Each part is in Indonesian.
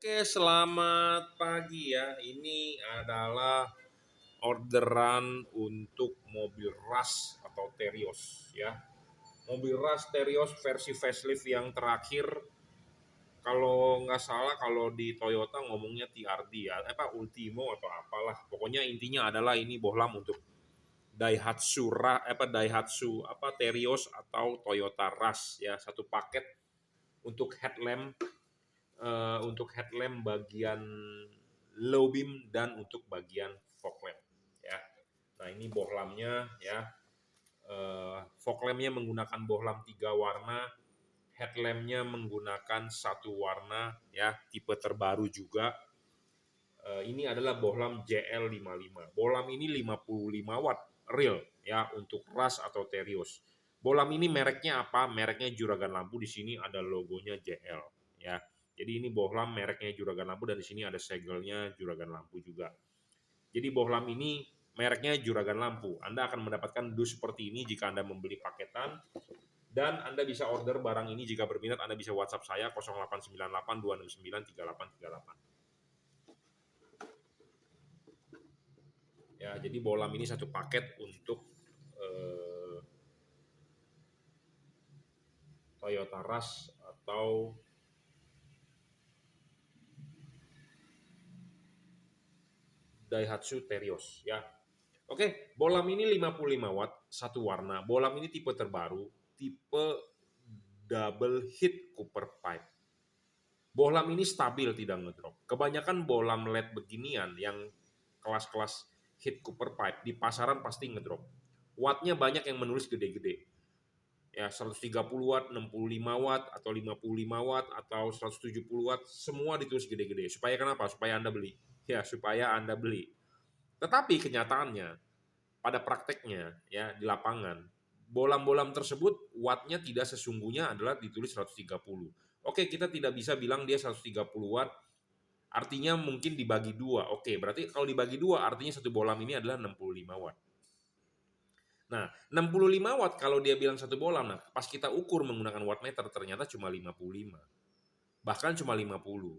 Oke, selamat pagi ya. Ini adalah orderan untuk mobil Rush atau Terios ya. Mobil Rush Terios versi facelift yang terakhir, kalau nggak salah kalau di Toyota ngomongnya TRD ya, Ultimo atau apalah. Pokoknya intinya adalah ini bohlam untuk Daihatsu Terios atau Toyota Rush ya, satu paket untuk headlamp bagian low beam dan untuk bagian fog lamp ya. Nah, ini bohlamnya ya. Fog lampnya menggunakan bohlam 3 warna, headlampnya menggunakan 1 warna ya, tipe terbaru juga. Ini adalah bohlam JL55. Bohlam ini 55 watt real ya untuk Rush atau Terios. Bohlam ini mereknya apa? Mereknya Juragan Lampu, di sini ada logonya JL ya. Jadi ini bohlam mereknya Juragan Lampu dan di sini ada segelnya Juragan Lampu juga. Jadi bohlam ini mereknya Juragan Lampu. Anda akan mendapatkan dus seperti ini jika Anda membeli paketan, dan Anda bisa order barang ini. Jika berminat Anda bisa WhatsApp saya 0898 269 3838. Ya, jadi bohlam ini satu paket untuk Toyota Rush atau Daihatsu Terios ya. Oke, bohlam ini 55 watt, 1 warna. Bohlam ini tipe terbaru, tipe double hit copper pipe. Bohlam ini stabil, tidak ngedrop. Kebanyakan bohlam LED beginian yang kelas-kelas hit copper pipe di pasaran pasti ngedrop. Wattnya banyak yang menulis gede-gede. Ya, 130 watt, 65 watt, atau 55 watt, atau 170 watt, semua ditulis gede-gede. Supaya kenapa? Supaya Anda beli. Ya, supaya Anda beli. Tetapi kenyataannya, pada prakteknya, ya di lapangan, bohlam-bohlam tersebut wattnya tidak sesungguhnya adalah ditulis 130. Oke, kita tidak bisa bilang dia 130 watt, artinya mungkin dibagi dua. Oke, berarti kalau dibagi dua, artinya satu bohlam ini adalah 65 watt. Nah, 65 watt kalau dia bilang satu bohlam, nah pas kita ukur menggunakan wattmeter ternyata cuma 55. Bahkan cuma 50.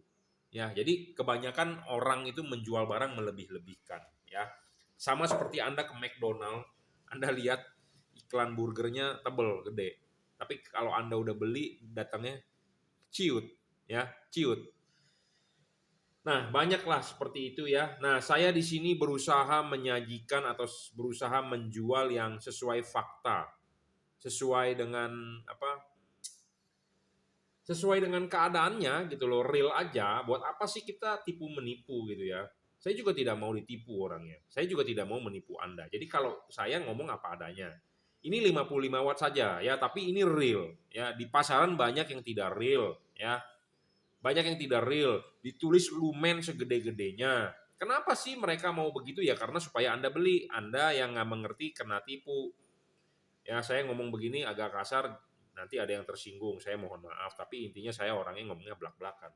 Ya, jadi kebanyakan orang itu menjual barang melebih-lebihkan, ya. Sama seperti Anda ke McDonald, Anda lihat iklan burgernya tebel, gede. Tapi kalau Anda udah beli, datangnya ciut, ya, ciut. Nah, banyaklah seperti itu ya. Nah, saya di sini berusaha menyajikan atau berusaha menjual yang sesuai fakta, sesuai dengan apa? Sesuai dengan keadaannya gitu loh, real aja. Buat apa sih kita tipu menipu gitu ya? Saya juga tidak mau ditipu orangnya. Saya juga tidak mau menipu Anda. Jadi kalau saya ngomong apa adanya. Ini 55 watt saja ya, tapi ini real ya. Di pasaran banyak yang tidak real ya. Banyak yang tidak real, ditulis lumen segede-gedenya. Kenapa sih mereka mau begitu ya? Karena supaya Anda beli, Anda yang nggak mengerti kena tipu. Ya, saya ngomong begini agak kasar, nanti ada yang tersinggung, saya mohon maaf. Tapi intinya saya orangnya ngomongnya belak-belakan.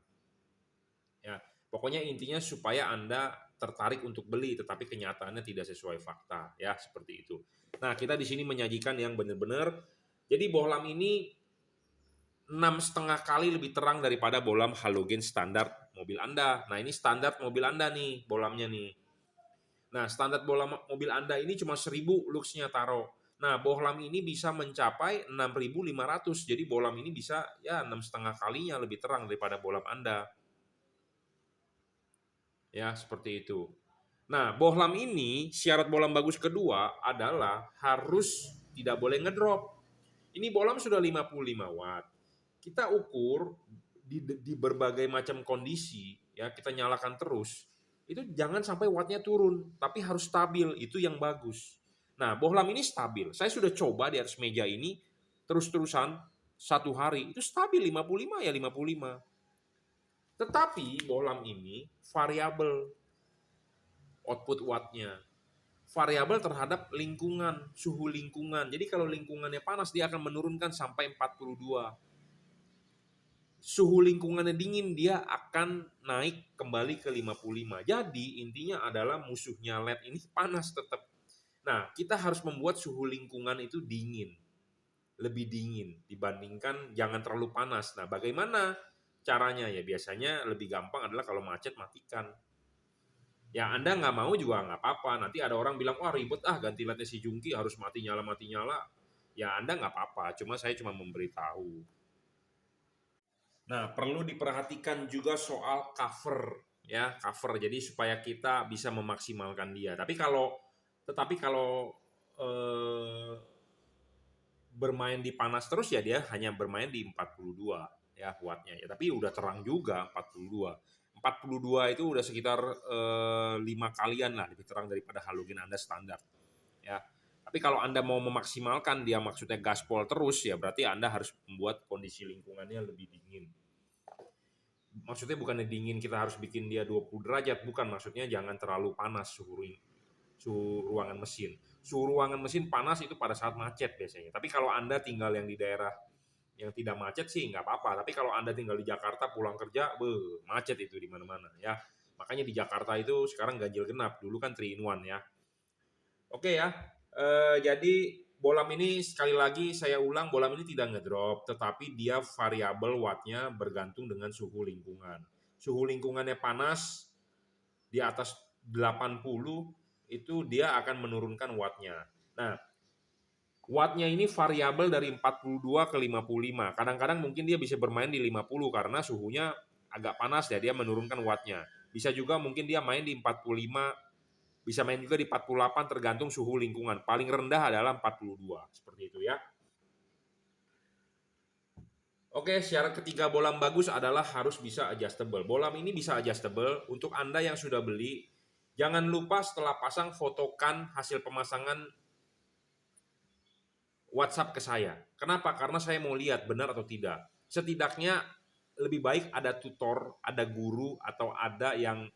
Ya, pokoknya intinya supaya Anda tertarik untuk beli, tetapi kenyataannya tidak sesuai fakta. Ya, seperti itu. Nah, kita di sini menyajikan yang benar-benar. Jadi bohlam ini 6,5 kali lebih terang daripada bohlam halogen standar mobil Anda. Nah, ini standar mobil Anda nih, bohlamnya nih. Nah, standar bohlam mobil Anda ini cuma 1000 luxnya taruh. Nah, bohlam ini bisa mencapai 6.500. Jadi bohlam ini bisa ya 6,5 kalinya lebih terang daripada bohlam Anda. Ya, seperti itu. Nah, bohlam ini syarat bohlam bagus kedua adalah harus tidak boleh ngedrop. Ini bohlam sudah 55 watt. Kita ukur di berbagai macam kondisi, ya kita nyalakan terus. Itu jangan sampai wattnya turun, tapi harus stabil, itu yang bagus. Nah, bohlam ini stabil. Saya sudah coba di atas meja ini terus-terusan 1 hari, itu stabil 55 ya 55. Tetapi bohlam ini variabel output wattnya. Variabel terhadap lingkungan, suhu lingkungan. Jadi kalau lingkungannya panas, dia akan menurunkan sampai 42. Suhu lingkungannya dingin, dia akan naik kembali ke 55. Jadi intinya adalah musuhnya LED ini panas tetap. Nah, kita harus membuat suhu lingkungan itu dingin. Lebih dingin dibandingkan jangan terlalu panas. Nah, bagaimana caranya? Ya biasanya lebih gampang adalah kalau macet matikan. Ya Anda nggak mau juga nggak apa-apa. Nanti ada orang bilang, wah ribet ganti lednya si Jungki harus mati nyala mati nyala. Ya Anda nggak apa-apa. Saya cuma memberitahu. Nah, perlu diperhatikan juga soal cover, ya cover. Jadi supaya kita bisa memaksimalkan dia. Tetapi kalau eh, bermain di panas terus ya dia hanya bermain di 42 ya wattnya ya. Tapi udah terang juga 42. 42 itu udah sekitar 5 kalian lah lebih terang daripada halogen Anda standar. Ya. Tapi kalau Anda mau memaksimalkan dia maksudnya gaspol terus ya berarti Anda harus membuat kondisi lingkungannya lebih dingin. Maksudnya bukannya dingin kita harus bikin dia 20 derajat, bukan, maksudnya jangan terlalu panas suhu ruangan mesin. Suhu ruangan mesin panas itu pada saat macet biasanya. Tapi kalau Anda tinggal yang di daerah yang tidak macet sih nggak apa-apa. Tapi kalau Anda tinggal di Jakarta pulang kerja, macet itu di mana-mana ya. Makanya di Jakarta itu sekarang ganjil genap, dulu kan 3 in 1 ya. Oke ya. Jadi bolam ini sekali lagi saya ulang, bolam ini tidak ngedrop, tetapi dia variabel wattnya bergantung dengan suhu lingkungan. Suhu lingkungannya panas di atas 80 itu dia akan menurunkan wattnya. Nah, wattnya ini variabel dari 42 ke 55. Kadang-kadang mungkin dia bisa bermain di 50 karena suhunya agak panas ya, dia menurunkan wattnya. Bisa juga mungkin dia main di 45, bisa main juga di 48 tergantung suhu lingkungan. Paling rendah adalah 42, seperti itu ya. Oke, syarat ketiga bolam bagus adalah harus bisa adjustable. Bolam ini bisa adjustable. Untuk Anda yang sudah beli, jangan lupa setelah pasang fotokan hasil pemasangan WhatsApp ke saya. Kenapa? Karena saya mau lihat benar atau tidak. Setidaknya lebih baik ada tutor, ada guru, atau ada yang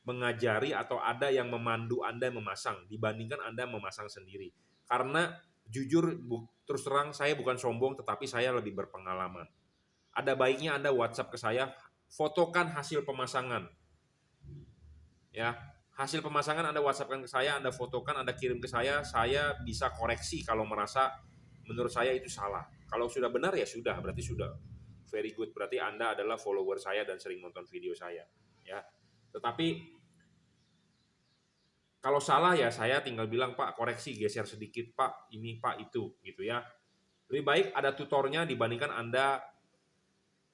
mengajari, atau ada yang memandu Anda memasang dibandingkan Anda memasang sendiri. Karena jujur, terus terang saya bukan sombong, tetapi saya lebih berpengalaman. Ada baiknya Anda WhatsApp ke saya, fotokan hasil pemasangan. Ya, hasil pemasangan Anda WhatsAppkan ke saya, Anda fotokan, Anda kirim ke saya bisa koreksi kalau merasa menurut saya itu salah. Kalau sudah benar ya sudah, berarti sudah very good, berarti Anda adalah follower saya dan sering nonton video saya, ya. Tetapi kalau salah ya saya tinggal bilang, Pak, koreksi, geser sedikit, Pak, ini, Pak, itu, gitu ya. Lebih baik ada tutornya dibandingkan Anda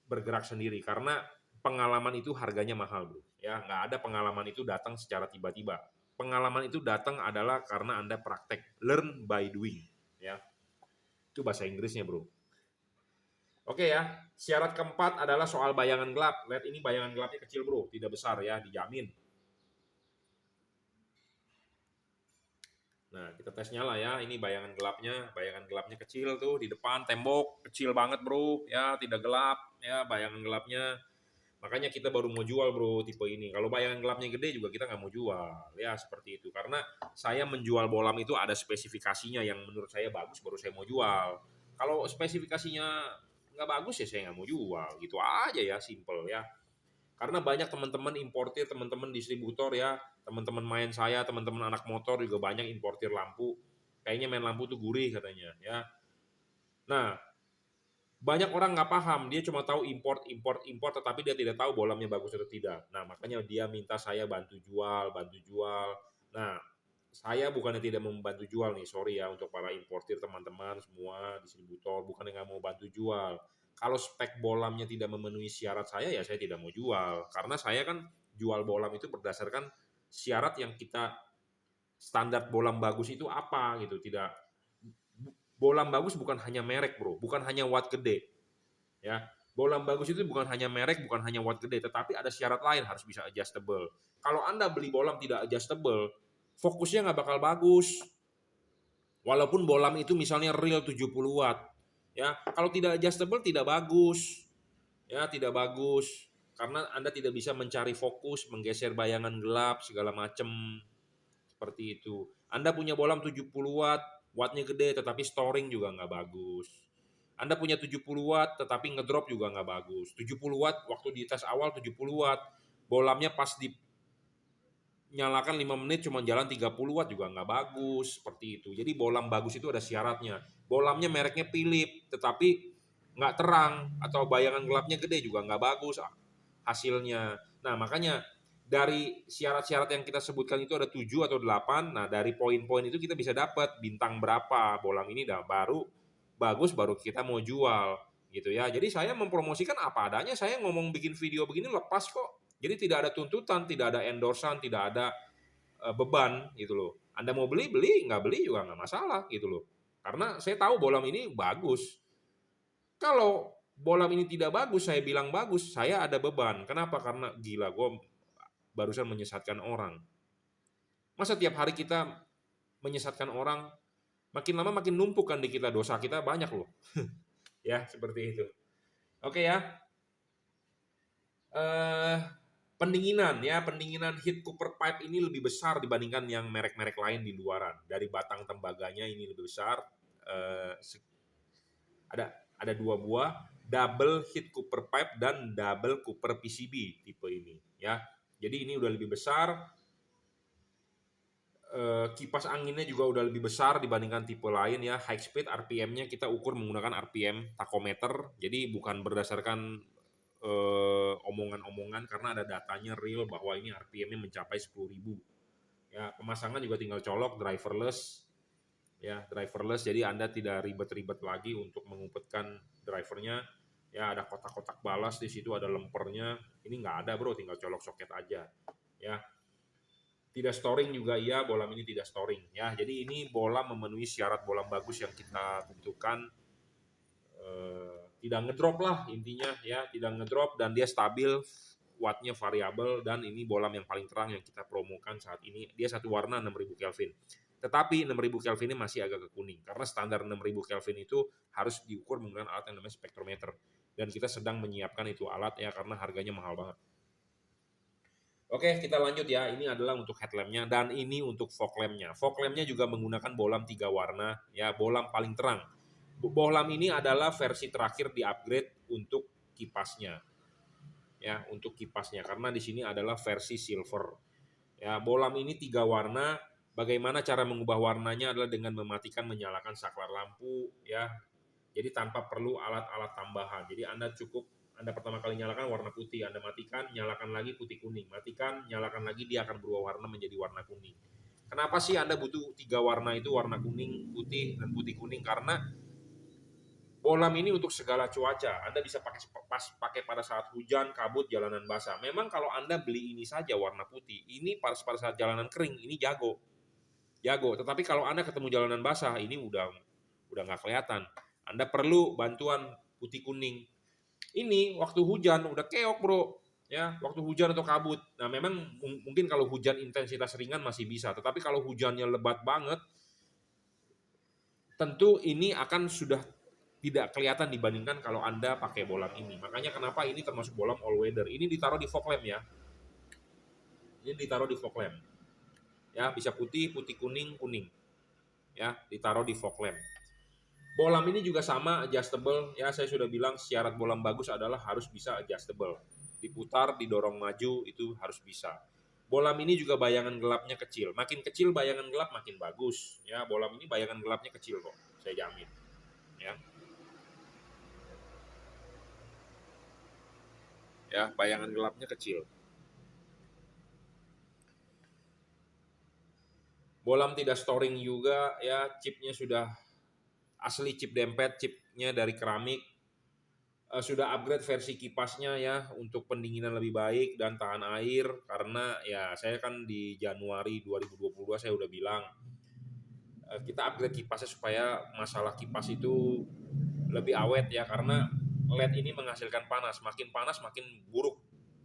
bergerak sendiri, karena pengalaman itu harganya mahal, bro. Ya, nggak ada pengalaman itu datang secara tiba-tiba. Pengalaman itu datang adalah karena Anda praktek, learn by doing, ya. Itu bahasa Inggrisnya, bro. Oke ya, syarat keempat adalah soal bayangan gelap. Lihat ini bayangan gelapnya kecil, bro, tidak besar ya, dijamin. Nah, kita tes nyala ya. Ini bayangan gelapnya kecil tuh di depan tembok, kecil banget, bro. Ya, tidak gelap ya bayangan gelapnya. Makanya kita baru mau jual, bro, tipe ini. Kalau bayangan gelapnya gede juga kita nggak mau jual. Ya, seperti itu. Karena saya menjual bolam itu ada spesifikasinya yang menurut saya bagus, baru saya mau jual. Kalau spesifikasinya nggak bagus ya saya nggak mau jual. Gitu aja ya, simple ya. Karena banyak teman-teman importir, teman-teman distributor ya, teman-teman main saya, teman-teman anak motor juga banyak importir lampu. Kayaknya main lampu tuh gurih katanya ya. Nah, banyak orang nggak paham, dia cuma tahu import, tetapi dia tidak tahu bolamnya bagus atau tidak. Nah, makanya dia minta saya bantu jual. Nah, saya bukannya tidak membantu jual nih, sorry ya untuk para importir teman-teman semua, distributor, bukannya nggak mau bantu jual. Kalau spek bolamnya tidak memenuhi syarat saya, ya saya tidak mau jual. Karena saya kan jual bolam itu berdasarkan syarat yang kita, standar bolam bagus itu apa gitu, tidak. Bolam bagus bukan hanya merek, bro, bukan hanya watt gede. Ya, bolam bagus itu bukan hanya merek, bukan hanya watt gede, tetapi ada syarat lain, harus bisa adjustable. Kalau Anda beli bolam tidak adjustable, fokusnya nggak bakal bagus. Walaupun bolam itu misalnya real 70 watt. Ya, kalau tidak adjustable tidak bagus. Ya, tidak bagus. Karena Anda tidak bisa mencari fokus, menggeser bayangan gelap, segala macam. Seperti itu. Anda punya bolam 70 watt, wattnya gede, tetapi storing juga nggak bagus. Anda punya 70 watt, tetapi ngedrop juga nggak bagus. 70 watt, waktu di tes awal 70 watt, bolamnya pas dinyalakan 5 menit cuma jalan 30 watt juga nggak bagus. Seperti itu. Jadi bolam bagus itu ada syaratnya. Bolamnya mereknya Philips, tetapi nggak terang atau bayangan gelapnya gede juga nggak bagus hasilnya. Nah makanya dari syarat-syarat yang kita sebutkan itu ada 7 atau 8. Nah dari poin-poin itu kita bisa dapat bintang berapa bola mini baru bagus baru kita mau jual gitu ya. Jadi saya mempromosikan apa adanya, saya ngomong bikin video begini lepas kok. Jadi tidak ada tuntutan, tidak ada endorsan, tidak ada beban gitu loh. Anda mau beli, beli, nggak beli juga nggak masalah gitu loh. Karena saya tahu bola ini bagus. Kalau bola ini tidak bagus, saya bilang bagus, saya ada beban. Kenapa? Karena gila, gue barusan menyesatkan orang. Masa tiap hari kita menyesatkan orang, makin lama makin numpuk kan di kita, dosa kita banyak loh. Ya, seperti itu. Oke ya. Eh, pendinginan heat cooper pipe ini lebih besar dibandingkan yang merek-merek lain di luaran. Dari batang tembaganya ini lebih besar. Eh, ada 2 buah double heat cooper pipe dan double cooper PCB tipe ini ya. Jadi ini udah lebih besar. Kipas anginnya juga udah lebih besar dibandingkan tipe lain ya. High speed RPM-nya kita ukur menggunakan RPM tachometer. Jadi bukan berdasarkan omongan-omongan karena ada datanya real bahwa ini RPM-nya mencapai 10.000. Ya, pemasangan juga tinggal colok driverless. Ya, driverless jadi Anda tidak ribet-ribet lagi untuk mengumpetkan drivernya. Ya, ada kotak-kotak balas di situ, ada lempernya. Ini nggak ada, Bro, tinggal colok soket aja. Ya. Tidak storing juga iya, bolam ini tidak storing ya. Jadi ini bolam memenuhi syarat bolam bagus yang kita tentukan. Tidak ngedrop lah intinya ya, tidak ngedrop dan dia stabil, wattnya variabel dan ini bolam yang paling terang yang kita promokan saat ini. Dia satu warna 6000 Kelvin. Tetapi 6000 Kelvin ini masih agak ke kuning karena standar 6000 Kelvin itu harus diukur menggunakan alat yang namanya spektrometer dan kita sedang menyiapkan itu alat ya karena harganya mahal banget. Oke, kita lanjut ya. Ini adalah untuk headlampnya dan ini untuk fog lampnya. Fog lampnya juga menggunakan bolam 3 warna ya, bolam paling terang. Bolam ini adalah versi terakhir di upgrade untuk kipasnya. Ya, untuk kipasnya karena di sini adalah versi silver. Ya, bolam ini 3 warna. Bagaimana cara mengubah warnanya adalah dengan mematikan menyalakan saklar lampu ya. Jadi tanpa perlu alat-alat tambahan. Jadi Anda pertama kali nyalakan warna putih, Anda matikan, nyalakan lagi putih kuning, matikan, nyalakan lagi dia akan berubah warna menjadi warna kuning. Kenapa sih Anda butuh 3 warna itu, warna kuning, putih, dan putih kuning? Karena bolam ini untuk segala cuaca. Anda bisa pakai pada saat hujan, kabut, jalanan basah. Memang kalau Anda beli ini saja warna putih, ini pada saat jalanan kering, ini jago. Jago. Tetapi kalau Anda ketemu jalanan basah, ini udah nggak kelihatan. Anda perlu bantuan putih kuning. Ini waktu hujan udah keok, Bro. Ya, waktu hujan atau kabut. Nah, memang mungkin kalau hujan intensitas ringan masih bisa, tetapi kalau hujannya lebat banget, tentu ini akan sudah tidak kelihatan dibandingkan kalau Anda pakai bolam ini. Makanya kenapa ini termasuk bolam all weather. Ini ditaruh di fog lamp ya. Ini ditaruh di fog lamp. Ya, bisa putih, putih kuning, kuning. Ya, ditaruh di fog lamp. Bolam ini juga sama adjustable ya, saya sudah bilang syarat bolam bagus adalah harus bisa adjustable. Diputar, didorong maju itu harus bisa. Bolam ini juga bayangan gelapnya kecil. Makin kecil bayangan gelap makin bagus. Ya, bolam ini bayangan gelapnya kecil kok, saya jamin. Ya. Ya, bayangan gelapnya kecil. Bolam tidak storing juga ya, chipnya sudah asli chip dempet, chipnya dari keramik. Sudah upgrade versi kipasnya ya untuk pendinginan lebih baik dan tahan air karena ya saya kan di Januari 2022 saya udah bilang kita upgrade kipasnya supaya masalah kipas itu lebih awet ya karena LED ini menghasilkan panas makin buruk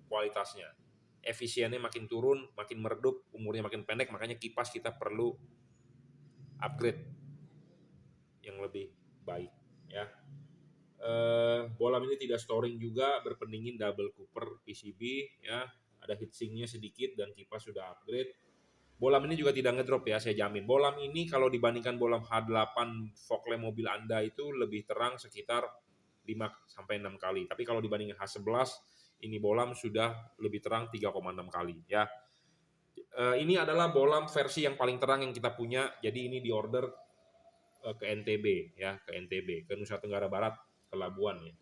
kualitasnya, efisiennya makin turun, makin meredup, umurnya makin pendek, makanya kipas kita perlu upgrade yang lebih baik ya. Bolam ini tidak storing juga, berpendingin double cooper PCB ya, ada heatsinknya sedikit dan kipas sudah upgrade. Bolam ini juga tidak ngedrop ya, saya jamin. Bolam ini kalau dibandingkan bolam H8 fog lamp mobil Anda itu lebih terang sekitar 5-6 kali. Tapi kalau dibandingkan H11 ini bolam sudah lebih terang 3,6 kali ya. Ini adalah bolam versi yang paling terang yang kita punya. Jadi ini diorder ke NTB ya, ke NTB, ke Nusa Tenggara Barat. ke Labuan ya.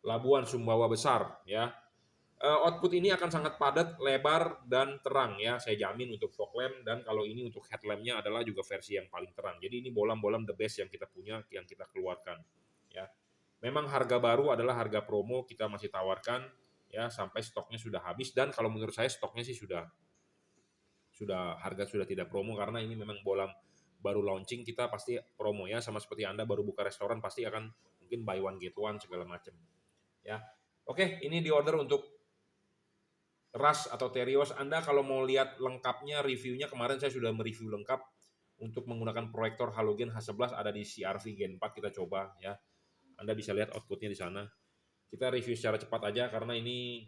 Labuan Sumbawa besar ya. Output ini akan sangat padat, lebar, dan terang ya. Saya jamin untuk fog lamp, dan kalau ini untuk headlampnya adalah juga versi yang paling terang. Jadi ini bolam-bolam the best yang kita punya, yang kita keluarkan ya. Memang harga baru adalah harga promo, kita masih tawarkan ya sampai stoknya sudah habis, dan kalau menurut saya stoknya sih sudah harga sudah tidak promo, karena ini memang bolam baru launching, kita pasti promo ya, sama seperti Anda baru buka restoran pasti akan mungkin buy one get one segala macam ya. Oke, ini di order untuk Rush atau Terios. Anda kalau mau lihat lengkapnya, reviewnya kemarin saya sudah mereview lengkap untuk menggunakan proyektor halogen H11, ada di CRV Gen 4 kita coba ya. Anda bisa lihat outputnya di sana. Kita review secara cepat aja karena ini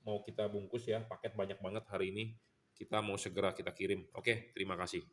mau kita bungkus ya, paket banyak banget hari ini. Kita mau segera kita kirim. Oke, terima kasih.